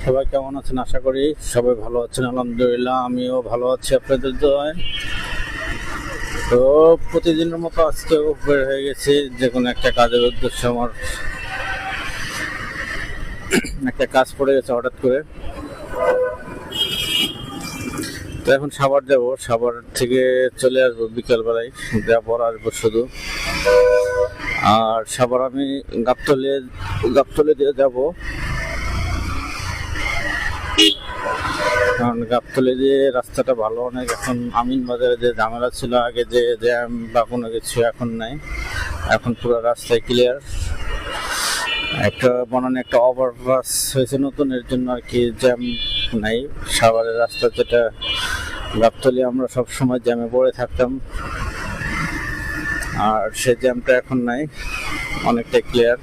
সবাই কেমন আছেন? আশা করি সবাই ভালো আছেন। আলহামদুলিল্লাহ আমিও ভালো আছি আপনাদের দোয়ায়। তো প্রতিদিনের মতো আজকেও বের হয়ে গেছি যে কোনো একটা কাজের উদ্দেশ্যে। আমার একটা কাজ পড়ে গেছে হঠাৎ করে, তো এখন সাভার যাব। সাভার থেকে চলে আসবো বিকেলবেলায়, যাবার আসবো শুধু। আর সাভার আমি গাবতলী দিয়ে যাব, কারণ গাবতলী দিয়ে রাস্তাটা ভালো অনেক। এখন আমিন বাজারে যে ঝামেলা ছিল আগে, যে জ্যাম বা কোনো কিছু এখন নাই, এখন পুরো রাস্তায় ক্লিয়ার। একটা বনানে একটা ওভারপাস হয়েছে নতুন, এর জন্য আর কি জ্যাম নাই। সাভারের রাস্তা যেটা গাবতলী, আমরা সব সময় জ্যামে পড়ে থাকতাম, আর সে জ্যামটা এখন নাই, অনেকটাই ক্লিয়ার।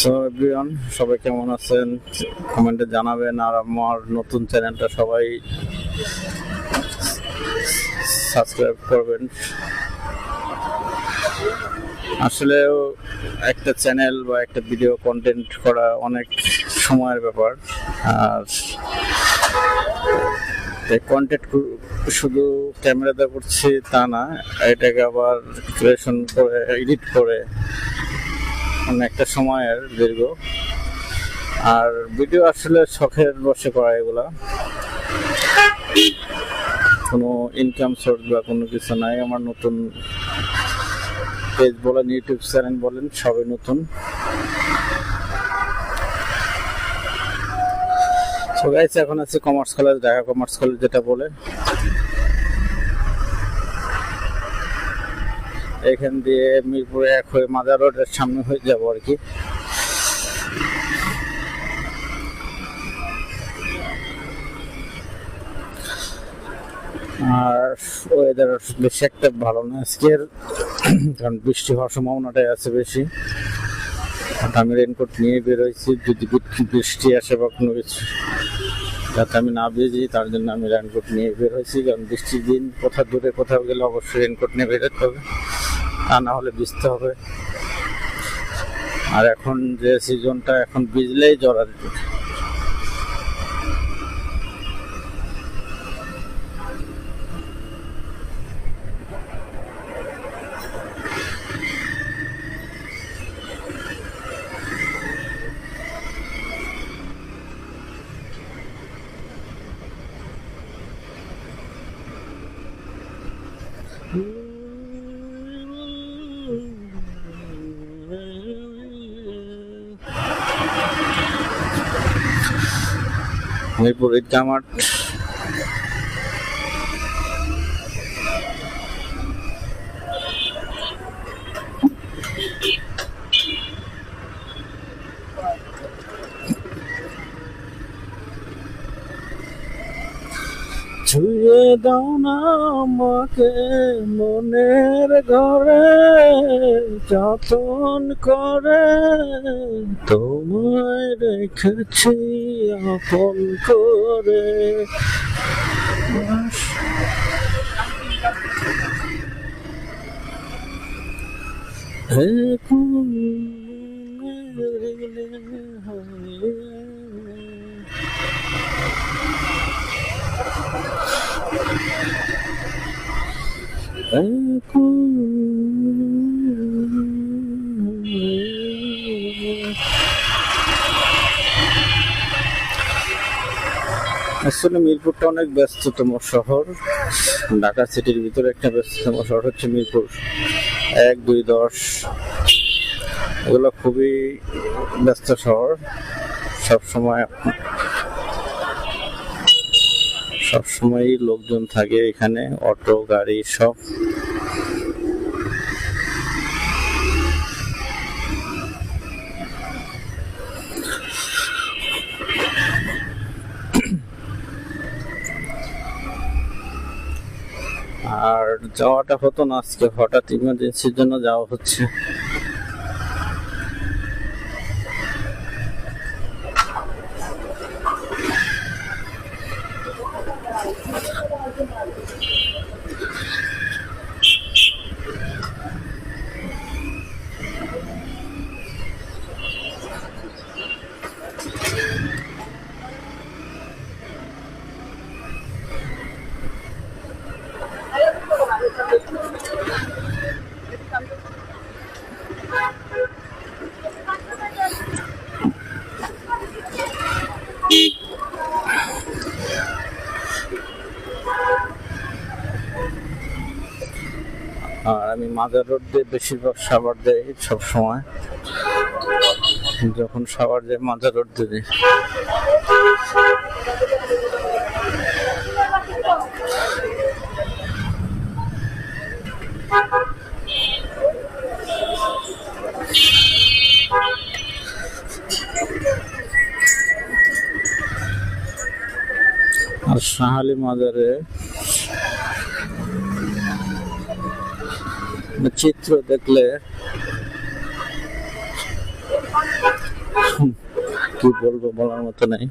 সো এভরিওয়ান, সবাই কেমন আছেন কমেন্টে জানাবেন। আর আমার নতুন চ্যানেলটা সবাই সাবস্ক্রাইব করবেন। আসলে একটা চ্যানেল বা একটা ভিডিও কন্টেন্ট করা অনেক সময়ের ব্যাপার, আর কন্টেন্ট শুধু ক্যামেরাতে করছি তা না, এটাকে আবার ক্রিয়েশন করে এডিট করে একটা সময়ের দীর্ঘ। আর ভিডিও আসলে শখের বসে করা, এগুলা কোনো ইনকাম সোর্স বা কোনো কিছু নাই। আমার নতুন পেজ বলেন, ইউটিউব চ্যানেল বলেন, সবই নতুন। তো গাইস, এখন আছে commerce college, Dhaka commerce college যেটা বলে। এখান দিয়ে মিরপুর 1 হয়ে মাজার রোডের সামনে হয়ে যাবো আর কি। আর ওয়েদার বেশি একটা ভালো না আজকের, কারণ বৃষ্টি হওয়ার সম্ভাবনাটাই আছে বেশি। আমি রেনকোট নিয়ে বেরোইছি, যদি বৃষ্টি আসে বা কোনো কিছু যাতে আমি না ভিজি, তার জন্য আমি রেনকোট নিয়ে বের হয়েছি। কারণ বৃষ্টির দিন কোথাও দূরে কোথাও গেলে অবশ্যই রেনকোট নিয়ে বেরোতে হবে, তা না হলে ভিজতে হবে। আর এখন যে সিজনটা, এখন ভিজলেই জ্বর আসবে। মিরপুর ঈদগাহ মাঠ, ছুঁয়ে দাও না আমাকে মনের ঘরে, যতন করে তোমায় রেখেছি আপন করে। আসলে মিরপুরটা অনেক ব্যস্ততম শহর, ঢাকা সিটির ভিতরে একটা ব্যস্ততম শহর হচ্ছে মিরপুর 1, 2, 10, এগুলো খুবই ব্যস্ত শহর। সবসময় লোকজন থাকে এখানে, অটো গাড়ি সব। আর যাওয়াটা হতো না আজকে, হঠাৎ ইমার্জেন্সির জন্য যাওয়া হচ্ছে। আর আমি মাজার রোড দিয়ে বেশিরভাগ সাভার যাই সব সময়, যখন সাভার যাই মাজার রোড দিয়ে যাই। আর শাহালি মাজারে চিত্র দেখলে কি বলবো, বলার মতো নাই।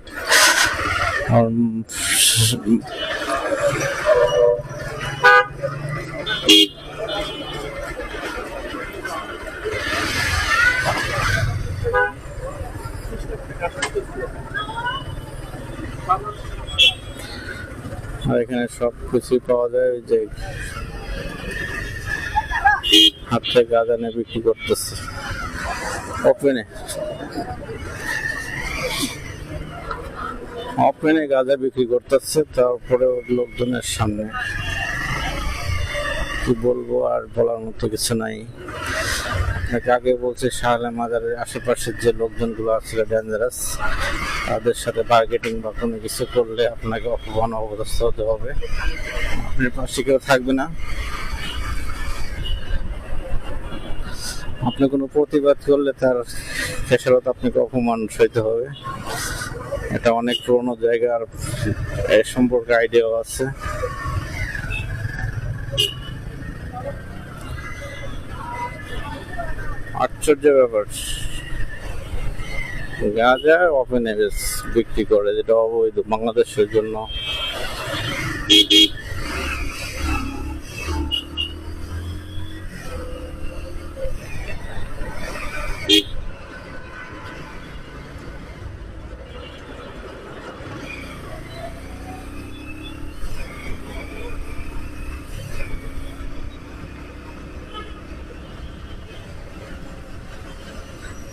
আর এখানে সব কিছুই পাওয়া যায়, ওই যে হাতে গাঁজা নিয়ে বিক্রি করতেছে ওপেনে গাঁজা বিক্রি করতেছে, তারপরে লোকজনের সামনে। কি বলবো, আর বলার মতো কিছু নাই। আপনাকে আগে বলছি শাহালি মাজারের আশেপাশের যে লোকজনগুলো আছে ডেঞ্জারাস, তাদের সাথে বার্গেটিং বা কোনো কিছু করলে আপনাকে অপমান অবস্থ হতে হবে। আপনার পাশে কেউ থাকবে না, আপনি কোনো প্রতিবাদ করলে তার খেসারত আপনাকে অপমান সইতে হবে। এটা অনেক পুরোনো জায়গা, আর এর সম্পর্কে আইডিয়াও আছে। আশ্চর্য ব্যাপার, গাঁজা ওপেনে বিক্রি করে, যেটা অবৈধ বাংলাদেশের জন্য।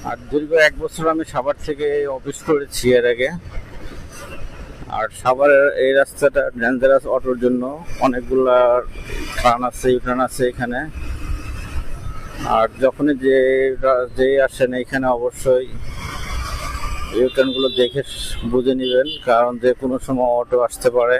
আর দীর্ঘ 1 বছর আমি সাভার থেকে অফিস করেছি এর আগে। আর সাভারের এই রাস্তাটা ডেঞ্জারাস অটোর জন্য, অনেকগুলা টার্ন আছে, ইউটার্ন আছে এখানে। আর যখনই যে আসেন এখানে অবশ্যই ইউটার্ন গুলো দেখে বুঝে নেবেন, কারণ যে কোনো সময় অটো আসতে পারে।